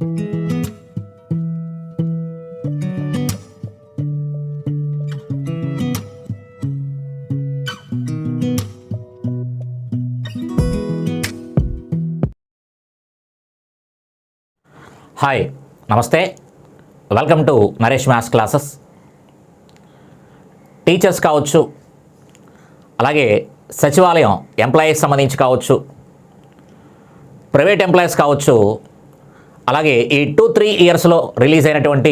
Hi, నమస్తే. Welcome to Naresh maths classes. Teachers కావచ్చు, అలాగే సచివాలయం ఎంప్లాయీస్ సంబంధించి కావచ్చు, ప్రైవేట్ ఎంప్లాయీస్ కావచ్చు, అలాగే ఈ 2-3 ఇయర్స్లో రిలీజ్ అయినటువంటి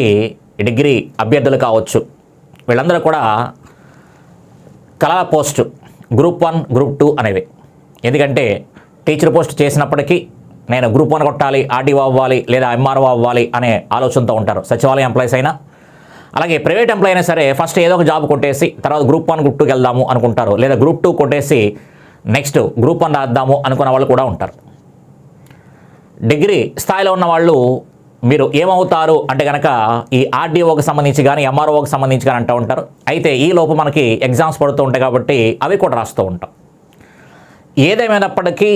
డిగ్రీ అభ్యర్థులు కావచ్చు, వీళ్ళందరూ కూడా కళా పోస్టు గ్రూప్ 1, గ్రూప్ 2 అనేవి. ఎందుకంటే టీచర్ పోస్ట్ చేసినప్పటికీ నేను గ్రూప్ 1 కొట్టాలి, ఆర్డీఓ అవ్వాలి లేదా ఎంఆర్ఓ అవ్వాలి అనే ఆలోచనతో ఉంటారు సచివాలయం ఎంప్లాయీస్ అయినా. అలాగే ప్రైవేట్ ఎంప్లాయీ అయినా సరే ఫస్ట్ ఏదో ఒక జాబ్ కొట్టేసి తర్వాత గ్రూప్ 1, గ్రూప్ 2కి వెళ్దాము అనుకుంటారు, లేదా గ్రూప్ 2 కొట్టేసి నెక్స్ట్ గ్రూప్ 1 రాద్దాము అనుకున్న వాళ్ళు కూడా ఉంటారు. డిగ్రీ స్థాయిలో ఉన్న వాళ్ళు మీరు ఏమవుతారు అంటే కనుక ఈ ఆర్డీఓకి సంబంధించి కానీ ఎంఆర్ఓకి సంబంధించి కానీ అంటూ ఉంటారు. అయితే ఈ లోపు మనకి ఎగ్జామ్స్ పడుతూ ఉంటాయి కాబట్టి అవి కూడా రాస్తూ ఉంటాం. ఏదేమైనప్పటికీ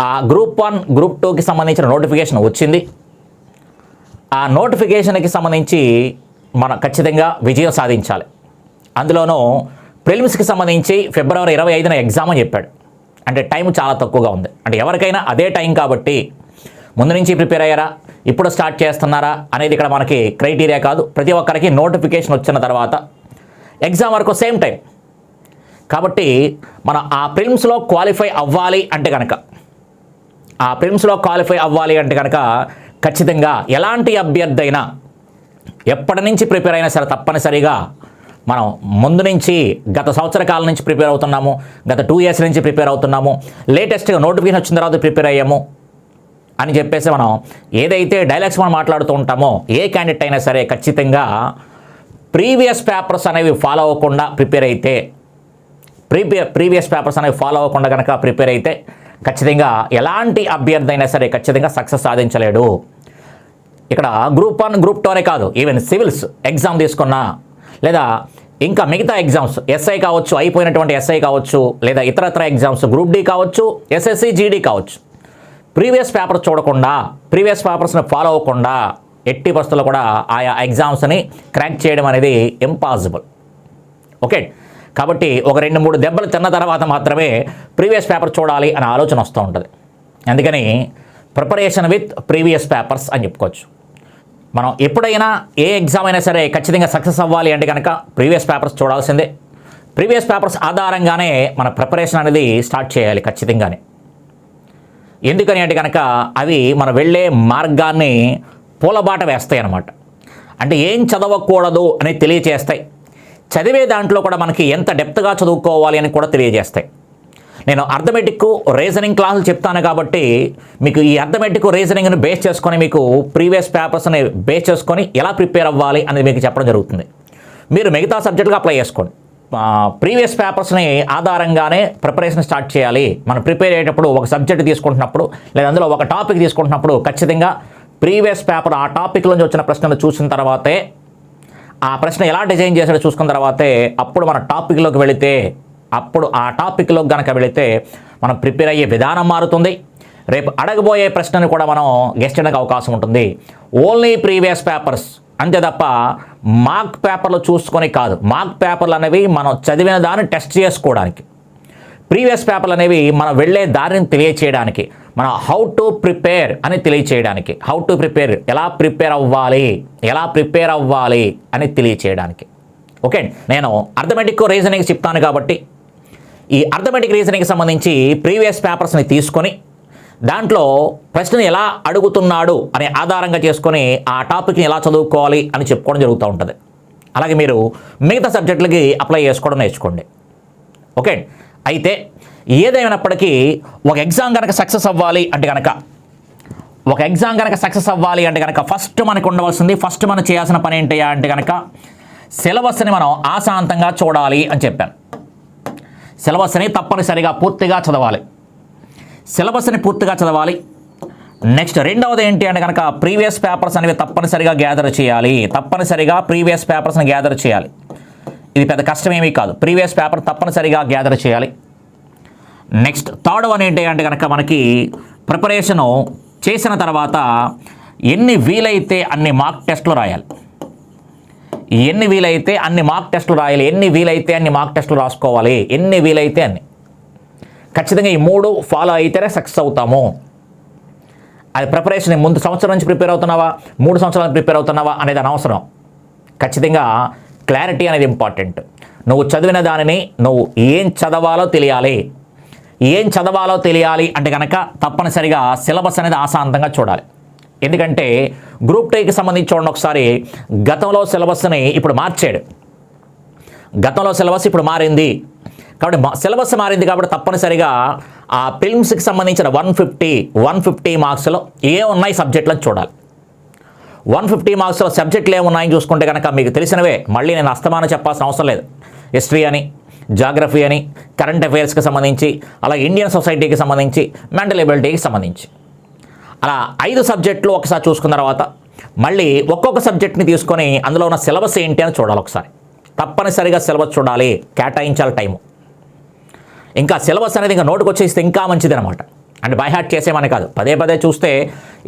ఆ గ్రూప్ 1, గ్రూప్ 2కి సంబంధించిన నోటిఫికేషన్ వచ్చింది. ఆ నోటిఫికేషన్కి సంబంధించి మనం ఖచ్చితంగా విజయం సాధించాలి. అందులోనూ ప్రిలిమ్స్కి సంబంధించి ఫిబ్రవరి 25న ఎగ్జామ్ అని చెప్పాడు. అంటే టైం చాలా తక్కువగా ఉంది. అంటే ఎవరికైనా అదే టైం కాబట్టి ముందు నుంచి ప్రిపేర్ అయ్యారా, ఇప్పుడు స్టార్ట్ చేస్తున్నారా అనేది ఇక్కడ మనకి క్రైటీరియా కాదు. ప్రతి ఒక్కరికి నోటిఫికేషన్ వచ్చిన తర్వాత ఎగ్జామ్ వరకు సేమ్ టైం కాబట్టి మనం ఆ ప్రిలిమ్స్లో క్వాలిఫై అవ్వాలి అంటే కనుక ఖచ్చితంగా ఎలాంటి అభ్యర్థి అయినా ఎప్పటి నుంచి ప్రిపేర్ అయినా సరే తప్పనిసరిగా మనం ముందు నుంచి గత సంవత్సర కాలం నుంచి ప్రిపేర్ అవుతున్నాము, గత 2 ఇయర్స్ నుంచి ప్రిపేర్ అవుతున్నాము, లేటెస్ట్గా నోటిఫికేషన్ వచ్చిన తర్వాత ప్రిపేర్ అయ్యాము అని చెప్పేసి మనం ఏదైతే డైలాగ్స్ మనం మాట్లాడుతూ ఉంటామో ఏ క్యాండిడేట్ అయినా సరే ఖచ్చితంగా ప్రీవియస్ పేపర్స్ అనేవి ఫాలో అవ్వకుండా ప్రిపేర్ అయితే కనుక ప్రిపేర్ అయితే ఖచ్చితంగా ఎలాంటి అభ్యర్థి అయినా సరే ఖచ్చితంగా సక్సెస్ సాధించలేడు. ఇక్కడ గ్రూప్ 1, గ్రూప్ 2 అనే కాదు, ఈవెన్ సివిల్స్ ఎగ్జామ్ తీసుకున్నా లేదా ఇంకా మిగతా ఎగ్జామ్స్ ఎస్ఐ కావచ్చు, అయిపోయినటువంటి ఎస్ఐ కావచ్చు, లేదా ఇతరత్ర ఎగ్జామ్స్ గ్రూప్ డి కావచ్చు, ఎస్ఎస్సి, జీడీ కావచ్చు, ప్రీవియస్ పేపర్స్ చూడకుండా ప్రీవియస్ పేపర్స్ని ఫాలో అవ్వకుండా ఎట్టి పరిస్థితుల్లో కూడా ఆయా ఎగ్జామ్స్ని క్రాక్ చేయడం అనేది ఇంపాసిబుల్. ఓకే, కాబట్టి ఒక 2-3 దెబ్బలు తిన్న తర్వాత మాత్రమే ప్రీవియస్ పేపర్ చూడాలి అనే ఆలోచన వస్తూ ఉంటుంది. అందుకని ప్రిపరేషన్ విత్ ప్రీవియస్ పేపర్స్ అని చెప్పుకోవచ్చు. మనం ఎప్పుడైనా ఏ ఎగ్జామ్ అయినా సరే ఖచ్చితంగా సక్సెస్ అవ్వాలి అంటే కనుక ప్రీవియస్ పేపర్స్ చూడాల్సిందే. ప్రీవియస్ పేపర్స్ ఆధారంగానే మన ప్రిపరేషన్ అనేది స్టార్ట్ చేయాలి ఖచ్చితంగానే. ఎందుకని అంటే కనుక అవి మనం వెళ్ళే మార్గాన్ని పూలబాట వేస్తాయి అన్నమాట. అంటే ఏం చదవకూడదు అని తెలియజేస్తాయి. చదివే దాంట్లో కూడా మనకి ఎంత డెప్త్గా చదువుకోవాలి అని కూడా తెలియజేస్తాయి. నేను అర్థమెటిక్, రీజనింగ్ క్లాసులు చెప్తాను కాబట్టి మీకు ఈ అర్థమెటిక్, రీజనింగ్ని బేస్ చేసుకొని మీకు ప్రీవియస్ పేపర్స్ని బేస్ చేసుకొని ఎలా ప్రిపేర్ అవ్వాలి అనేది మీకు చెప్పడం జరుగుతుంది. మీరు మిగతా సబ్జెక్టుగా అప్లై చేసుకోండి. ప్రీవియస్ పేపర్స్ని ఆధారంగానే ప్రిపరేషన్ స్టార్ట్ చేయాలి. మనం ప్రిపేర్ అయ్యేటప్పుడు ఒక సబ్జెక్ట్ తీసుకుంటున్నప్పుడు లేదా అందులో ఒక టాపిక్ తీసుకుంటున్నప్పుడు ఖచ్చితంగా ప్రీవియస్ పేపర్ ఆ టాపిక్ నుంచి వచ్చిన ప్రశ్నలు చూసిన తర్వాతే, ఆ ప్రశ్న ఎలా డిజైన్ చేసాడో చూసుకున్న తర్వాతే అప్పుడు మన టాపిక్లోకి వెళితే, అప్పుడు ఆ టాపిక్లోకి కనుక వెళితే మనం ప్రిపేర్ అయ్యే విధానం మారుతుంది. రేపు అడగబోయే ప్రశ్నను కూడా మనం గెస్ట్ చేయడానికి అవకాశం ఉంటుంది. ఓన్లీ ప్రీవియస్ పేపర్స్ అంతే తప్ప మార్క్ పేపర్లు చూసుకొని కాదు. మార్క్ పేపర్లు అనేవి మనం చదివిన దాన్ని టెస్ట్ చేసుకోవడానికి, ప్రీవియస్ పేపర్లు అనేవి మనం వెళ్ళే దారిని తెలియచేయడానికి, మన హౌ టు ప్రిపేర్ అని తెలియచేయడానికి, హౌ టు ప్రిపేర్ ఎలా ప్రిపేర్ అవ్వాలి అని తెలియచేయడానికి. ఓకే, నేను అర్థమెటిక్, రీజనింగ్ చెప్తాను కాబట్టి ఈ అర్థమెటిక్, రీజనింగ్కి సంబంధించి ప్రీవియస్ పేపర్స్ని తీసుకొని దాంట్లో ప్రశ్నను ఎలా అడుగుతున్నాడు అనే ఆధారంగా చేసుకొని ఆ టాపిక్ని ఎలా చదువుకోవాలి అని చెప్పుకోవడం జరుగుతూ ఉంటుంది. అలాగే మీరు మిగతా సబ్జెక్టులకి అప్లై చేసుకోవడం నేర్చుకోండి. ఓకే, అయితే ఏదేమైనప్పటికీ ఒక ఎగ్జామ్ కనుక సక్సెస్ అవ్వాలి అంటే కనుక ఫస్ట్ మనకు ఉండవలసింది, ఫస్ట్ మనం చేయాల్సిన పని ఏంటి అంటే కనుక సిలబస్ని మనం ఆశాంతంగా చూడాలి అని చెప్పాను. సిలబస్ని తప్పనిసరిగా పూర్తిగా చదవాలి. నెక్స్ట్ రెండవది ఏంటి అంటే కనుక ప్రీవియస్ పేపర్స్ అనేవి తప్పనిసరిగా గ్యాదర్ చేయాలి. ప్రీవియస్ పేపర్స్ని గ్యాదర్ చేయాలి. ఇది పెద్ద కష్టమేమీ కాదు. ప్రీవియస్ పేపర్ తప్పనిసరిగా గ్యాదర్ చేయాలి. నెక్స్ట్ థర్డ్ వన్ ఏంటి అంటే కనుక మనకి ప్రిపరేషను చేసిన తర్వాత ఎన్ని వీలైతే అన్ని మార్క్ టెస్టులు రాయాలి. ఎన్ని వీలైతే అన్ని మార్క్ టెస్టులు రాయాలి. ఎన్ని వీలైతే అన్ని మార్క్ టెస్టులు రాసుకోవాలి. ఎన్ని వీలైతే అన్ని. ఖచ్చితంగా ఈ 3 ఫాలో అయితేనే సక్సెస్ అవుతాము. అది ప్రిపరేషన్ ముందు సంవత్సరం నుంచి ప్రిపేర్ అవుతున్నావా, 3 సంవత్సరాల నుంచి ప్రిపేర్ అవుతున్నావా అనేది అనవసరం. ఖచ్చితంగా క్లారిటీ అనేది ఇంపార్టెంట్. నువ్వు చదివిన దానిని నువ్వు ఏం చదవాలో తెలియాలి. ఏం చదవాలో తెలియాలి అంటే కనుక తప్పనిసరిగా సిలబస్ అనేది ఆశాంతంగా చూడాలి. ఎందుకంటే గ్రూప్ 2కి సంబంధించి చూడండి ఒకసారి. గతంలో సిలబస్ని ఇప్పుడు మార్చాడు. గతంలో సిలబస్ ఇప్పుడు మారింది కాబట్టి సిలబస్ మారింది కాబట్టి తప్పనిసరిగా ఆ ఫిల్మ్స్కి సంబంధించిన 150 మార్క్స్లో ఉన్నాయి సబ్జెక్టులను చూడాలి. 150 మార్క్స్లో సబ్జెక్టులు ఏమున్నాయని చూసుకుంటే కనుక మీకు తెలిసినవే, మళ్ళీ నేను అస్తమానం చెప్పాల్సిన అవసరం లేదు. హిస్టరీ అని, జాగ్రఫీ అని, కరెంట్ అఫైర్స్కి సంబంధించి, అలాగే ఇండియన్ సొసైటీకి సంబంధించి, మెంటల్ ఎబిలిటీకి సంబంధించి అలా 5 సబ్జెక్టులు ఒకసారి చూసుకున్న తర్వాత మళ్ళీ ఒక్కొక్క సబ్జెక్ట్ని తీసుకొని అందులో ఉన్న సిలబస్ ఏంటి అని చూడాలి. ఒకసారి తప్పనిసరిగా సిలబస్ చూడాలి, కేటాయించాలి టైము. ఇంకా సిలబస్ అనేది ఇంకా నోటుకు వచ్చేస్తే ఇంకా మంచిది అనమాట. అంటే బై హార్ట్ చేసేమని కాదు, పదే పదే చూస్తే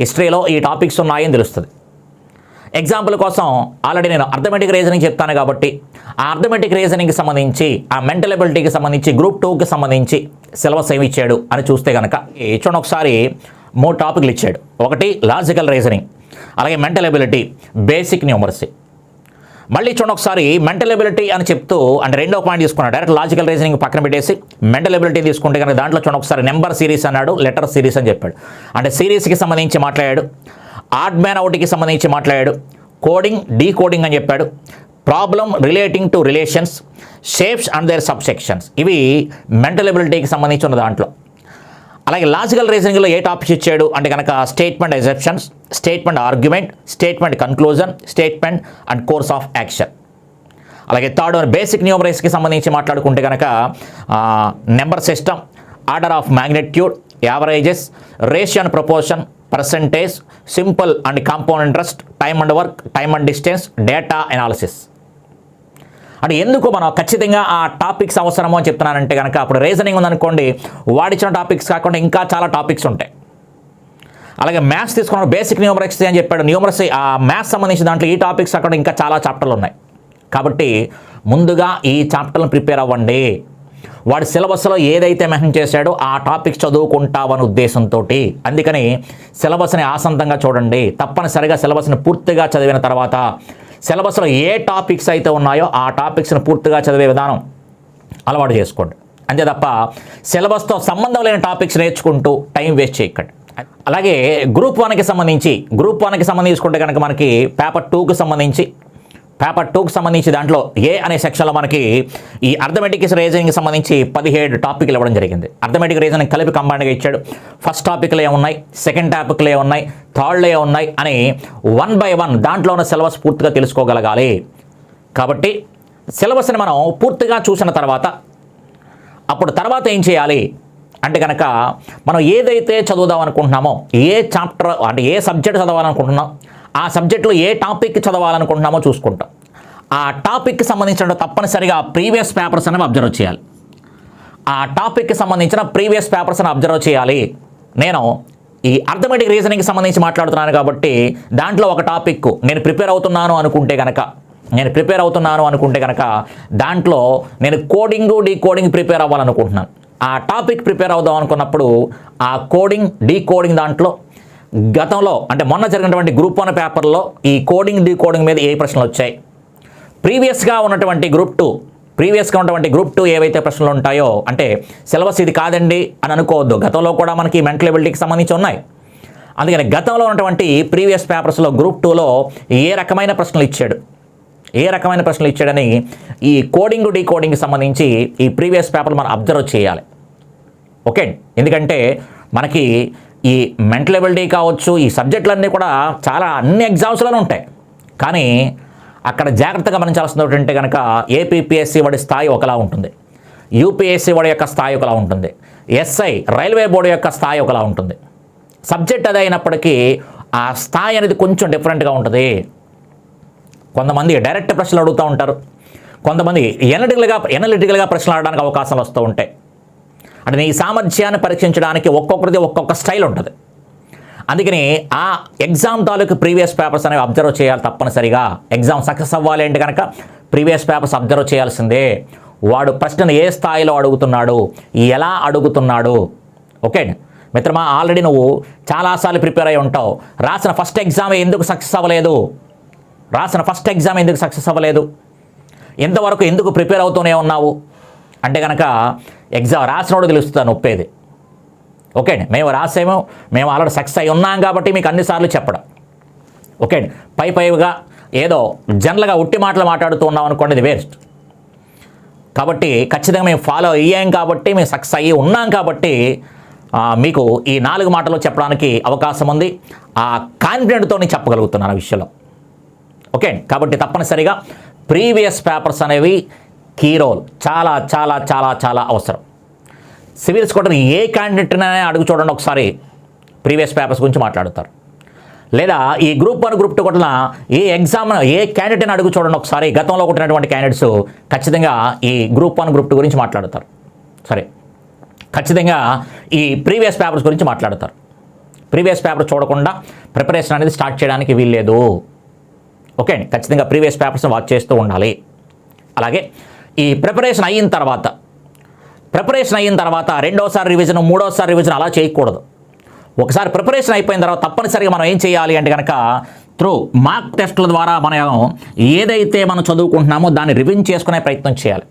హిస్టరీలో ఈ టాపిక్స్ ఉన్నాయని తెలుస్తుంది. ఎగ్జాంపుల్ కోసం ఆల్రెడీ నేను అర్థమెటిక్ రీజనింగ్ చెప్తాను కాబట్టి ఆ అర్థమెటిక్ రీజనింగ్కి సంబంధించి, ఆ మెంటల్ ఎబిలిటీకి సంబంధించి, గ్రూప్ 2కి సంబంధించి సిలబస్ ఏమి ఇచ్చాడు అని చూస్తే కనుక చూడండి ఒకసారి 3 టాపిక్లు ఇచ్చాడు. ఒకటి లాజికల్ రీజనింగ్, అలాగే మెంటల్ ఎబిలిటీ, బేసిక్ న్యూమరసీ. మళ్ళీ చూడండి ఒకసారి మెంటల్ ఎబిలిటీ అని చెప్తూ అంటే రెండో పాయింట్ తీసుకున్నాడు. డైరెక్ట్ లాజికల్ రీజనింగ్ పక్కన పెట్టేసి మెంటల్ ఎబిలిటీ తీసుకుంటే కనుక దాంట్లో చూడండి ఒకసారి నెంబర్ సిరీస్ అన్నాడు, లెటర్ సిరీస్ అని చెప్పాడు. అంటే సిరీస్కి సంబంధించి మాట్లాడాడు, ఆడ్ మ్యాన్ అవుట్కి సంబంధించి మాట్లాడాడు, కోడింగ్, డీకోడింగ్ అని చెప్పాడు, problem relating to relations, shapes and their subsections. ఇవి మెంటల్ ఎబిలిటీకి సంబంధించి ఉన్న దాంట్లో. అలాగే లాజికల్ రీజనింగ్లో ఏ టాపిక్స్ ఇచ్చాడు అంటే కనుక statement exceptions, statement argument, statement conclusion, statement and course of action. అలాగే థర్డ్ బేసిక్ న్యూమరసీకి సంబంధించి మాట్లాడుకుంటే కనుక number system, order of magnitude, averages, ratio and proportion, percentage, simple and compound interest, time and work, time and distance, data analysis. అంటే ఎందుకు మనం ఖచ్చితంగా ఆ టాపిక్స్ అవసరమో అని చెప్తున్నానంటే కనుక అప్పుడు రీజనింగ్ ఉందనుకోండి, వాడిచ్చిన టాపిక్స్ కాకుండా ఇంకా చాలా టాపిక్స్ ఉంటాయి. అలాగే మ్యాథ్స్ తీసుకున్న బేసిక్ న్యూమరసీ అని చెప్పాడు. న్యూమరసీ ఆ మ్యాథ్స్ సంబంధించిన దాంట్లో ఈ టాపిక్స్ కాకుండా ఇంకా చాలా చాప్టర్లు ఉన్నాయి. కాబట్టి ముందుగా ఈ చాప్టర్లను ప్రిపేర్ అవ్వండి. వాడి సిలబస్లో ఏదైతే మెన్షన్ చేశాడో ఆ టాపిక్స్ చదువుకుంటావనే ఉద్దేశంతో. అందుకని సిలబస్ని ఆసంతంగా చూడండి. తప్పనిసరిగా సిలబస్ని పూర్తిగా చదివిన తర్వాత సిలబస్లో ఏ టాపిక్స్ అయితే ఉన్నాయో ఆ టాపిక్స్ని పూర్తిగా చదివే విధానం అలవాటు చేసుకోండి. అంతే తప్ప సిలబస్తో సంబంధం లేని టాపిక్స్ నేర్చుకుంటూ టైం వేస్ట్ చేయకండి. అలాగే గ్రూప్ 1కి సంబంధించి తీసుకుంటే కనుక మనకి పేపర్ 2కి సంబంధించి దాంట్లో ఏ అనే సెక్షన్లో మనకి ఈ అర్థమెటిక్ రీజనింగ్కి సంబంధించి 17 టాపిక్లు ఇవ్వడం జరిగింది. అర్థమెటిక్ రీజనింగ్ కలిపి కంబైన్డ్గా ఇచ్చాడు. ఫస్ట్ టాపిక్లో ఏమున్నాయి, సెకండ్ టాపిక్లో ఏమున్నాయి, థర్డ్లో ఏమున్నాయి అని 1 by 1 దాంట్లో ఉన్న సిలబస్ పూర్తిగా తెలుసుకోగలగాలి. కాబట్టి సిలబస్ని మనం పూర్తిగా చూసిన తర్వాత అప్పుడు తర్వాత ఏం చేయాలి అంటే కనుక మనం ఏదైతే చదువుదాం అనుకుంటున్నామో, ఏ చాప్టర్ అంటే ఏ సబ్జెక్ట్ చదవాలనుకుంటున్నాం, ఆ సబ్జెక్టులో ఏ టాపిక్ చదవాలనుకుంటున్నామో చూసుకుంటాం. ఆ టాపిక్కి సంబంధించిన తప్పనిసరిగా ప్రీవియస్ పేపర్స్ అనేవి అబ్జర్వ్ చేయాలి. ఆ టాపిక్కి సంబంధించిన ప్రీవియస్ పేపర్స్ అని అబ్జర్వ్ చేయాలి. నేను ఈ అర్థమెటిక్ రీజనింగ్కి సంబంధించి మాట్లాడుతున్నాను కాబట్టి దాంట్లో ఒక టాపిక్ నేను ప్రిపేర్ అవుతున్నాను అనుకుంటే కనుక దాంట్లో నేను కోడింగ్, డీకోడింగ్ ప్రిపేర్ అవ్వాలనుకుంటున్నాను. ఆ టాపిక్ ప్రిపేర్ అవుదాం అనుకున్నప్పుడు ఆ కోడింగ్, డీకోడింగ్ దాంట్లో గతంలో అంటే మొన్న జరిగినటువంటి గ్రూప్ 1 పేపర్లో ఈ కోడింగ్, డీకోడింగ్ మీద ఏ ప్రశ్నలు వచ్చాయి, ప్రీవియస్గా ఉన్నటువంటి గ్రూప్ 2 ఏవైతే ప్రశ్నలు ఉంటాయో, అంటే సిలబస్ ఇది కాదండి అని అనుకోవద్దు. గతంలో కూడా మనకి మెంటల్ ఎబిలిటీకి సంబంధించి ఉన్నాయి. అందుకని గతంలో ఉన్నటువంటి ప్రీవియస్ పేపర్స్లో గ్రూప్ 2లో ఏ రకమైన ప్రశ్నలు ఇచ్చాడని ఈ కోడింగ్, డీకోడింగ్కి సంబంధించి ఈ ప్రీవియస్ పేపర్లు మనం అబ్జర్వ్ చేయాలి. ఓకే, ఎందుకంటే మనకి ఈ మెంటల్ ఎబిలిటీ కావచ్చు, ఈ సబ్జెక్టులన్నీ కూడా చాలా అన్ని ఎగ్జామ్స్లోనే ఉంటాయి. కానీ అక్కడ జాగ్రత్తగా గమనించాల్సింది ఏంటంటే కనుక ఏపీపీఎస్సీ వాడి స్థాయి ఒకలా ఉంటుంది, యూపీఎస్సీ వాడి యొక్క స్థాయి ఒకలా ఉంటుంది, ఎస్ఐ రైల్వే బోర్డు యొక్క స్థాయి ఒకలా ఉంటుంది. సబ్జెక్ట్ అది అయినప్పటికీ ఆ స్థాయి అనేది కొంచెం డిఫరెంట్గా ఉంటుంది. కొంతమంది డైరెక్ట్ ప్రశ్నలు అడుగుతూ ఉంటారు, కొంతమంది ఎనలిటికల్గా ప్రశ్నలు అడగడానికి అవకాశాలు వస్తూ ఉంటాయి. అంటే నీ సామర్థ్యాన్ని పరీక్షించడానికి ఒక్కొక్కరిది ఒక్కొక్క స్టైల్ ఉంటుంది. అందుకని ఆ ఎగ్జామ్ తాలూకు ప్రీవియస్ పేపర్స్ అనేవి అబ్జర్వ్ చేయాలి తప్పనిసరిగా. ఎగ్జామ్ సక్సెస్ అవ్వాలి అంటే కనుక ప్రీవియస్ పేపర్స్ అబ్జర్వ్ చేయాల్సిందే. వాడు ప్రశ్నను ఏ స్థాయిలో అడుగుతున్నాడు, ఎలా అడుగుతున్నాడు. ఓకే మిత్రమా, ఆల్రెడీ నువ్వు చాలాసార్లు ప్రిపేర్ అయి ఉంటావు. రాసిన ఫస్ట్ ఎగ్జామ్ ఎందుకు సక్సెస్ అవ్వలేదు, ఎంతవరకు ఎందుకు ప్రిపేర్ అవుతూనే ఉన్నావు అంటే కనుక ఎగ్జామ్ రాసినోడు తెలుస్తుంది నొప్పేది. ఓకే మేము రాసేమో, మేము ఆల్రెడీ సక్సెస్ అయి ఉన్నాం కాబట్టి మీకు అన్నిసార్లు చెప్పడం. ఓకే పైగా ఏదో జనరల్గా ఉట్టి మాటలు మాట్లాడుతూ ఉన్నాం అనుకోండి, ఇది వేస్ట్. కాబట్టి ఖచ్చితంగా మేము ఫాలో అయ్యాం కాబట్టి, మేము సక్సెస్ అయ్యి ఉన్నాం కాబట్టి మీకు ఈ 4 మాటలు చెప్పడానికి అవకాశం ఉంది. ఆ కాన్ఫిడెంట్తో నేను చెప్పగలుగుతున్నాను ఆ విషయంలో. ఓకే కాబట్టి తప్పనిసరిగా ప్రీవియస్ పేపర్స్ అనేవి కీ రోల్, చాలా చాలా చాలా చాలా అవసరం. సివిల్స్ కూడా ఏ క్యాండిడేట్నే అడుగు చూడండి ఒకసారి, ప్రీవియస్ పేపర్స్ గురించి మాట్లాడతారు. లేదా ఈ గ్రూప్ 1 గ్రూప్ 2 కూడా ఏ క్యాండిడేట్ని అడుగు చూడండి ఒకసారి, గతంలో కొట్టినటువంటి క్యాండిడేట్స్ ఖచ్చితంగా ఈ గ్రూప్ 1 గ్రూప్ 2 గురించి మాట్లాడతారు. సరే ఖచ్చితంగా ఈ ప్రీవియస్ పేపర్స్ గురించి మాట్లాడతారు. ప్రీవియస్ పేపర్ చూడకుండా ప్రిపరేషన్ అనేది స్టార్ట్ చేయడానికి వీల్లేదు. ఓకే ఖచ్చితంగా ప్రీవియస్ పేపర్స్ని వాచ్ చేస్తూ ఉండాలి. అలాగే ఈ ప్రిపరేషన్ అయిన తర్వాత రెండోసారి రివిజన్, మూడోసారి రివిజన్ అలా చేయకూడదు. ఒకసారి ప్రిపరేషన్ అయిపోయిన తర్వాత తప్పనిసరిగా మనం ఏం చేయాలి అంటే కనుక త్రూ మార్క్ టెస్ట్ల ద్వారా మనం ఏదైతే మనం చదువుకుంటున్నామో దాన్ని రివిజన్ చేసుకునే ప్రయత్నం చేయాలి.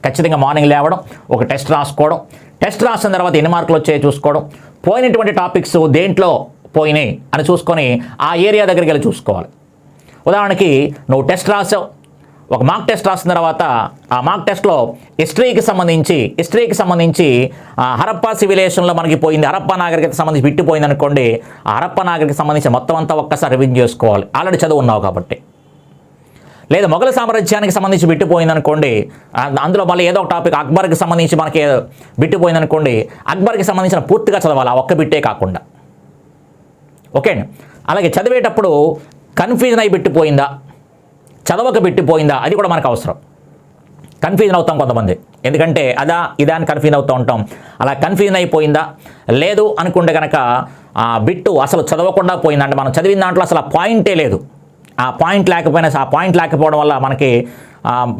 ఖచ్చితంగా మార్నింగ్ లేవడం, ఒక టెస్ట్ రాసుకోవడం, టెస్ట్ రాసిన తర్వాత ఎన్ని మార్కులు వచ్చాయో చూసుకోవడం, పోయినటువంటి టాపిక్స్ దేంట్లో పోయినాయి అని చూసుకొని ఆ ఏరియా దగ్గరికి వెళ్ళి చూసుకోవాలి. ఉదాహరణకి నువ్వు టెస్ట్ రాసావు, ఒక మార్క్ టెస్ట్ రాసిన తర్వాత ఆ మార్క్ టెస్ట్లో హిస్టరీకి సంబంధించి హరప్పా సివిలేషన్లో మనకి పోయింది, హరప్పా నాగరికతకు సంబంధించి బిట్టిపోయింది అనుకోండి, ఆ హరప్పా నాగరికతకు సంబంధించి మొత్తం అంతా ఒక్కసారి రివిజన్ చేసుకోవాలి, ఆల్రెడీ చదువు ఉన్నావు కాబట్టి. లేదా మొఘల్ సామ్రాజ్యానికి సంబంధించి బిట్టిపోయింది అనుకోండి, అందులో మళ్ళీ ఏదో ఒక టాపిక్ అక్బర్కి సంబంధించి మనకి బిట్టిపోయింది అనుకోండి, అక్బర్కి సంబంధించిన పూర్తిగా చదవాలి, ఆ ఒక్క బిట్టే కాకుండా. ఓకే అలాగే చదివేటప్పుడు కన్ఫ్యూజన్ అయి బిట్టిపోయిందా, చదవక బిట్టిపోయిందా, అది కూడా మనకు అవసరం. కన్ఫ్యూజన్ అవుతాం కొంతమంది, ఎందుకంటే ఇదా అని కన్ఫ్యూజన్ అవుతూ ఉంటాం. అలా కన్ఫ్యూజన్ అయిపోయిందా, లేదు అనుకుంటే కనుక బిట్టు అసలు చదవకుండా పోయిందంటే మనం చదివిన దాంట్లో అసలు ఆ పాయింటే లేదు, ఆ పాయింట్ లేకపోవడం వల్ల మనకి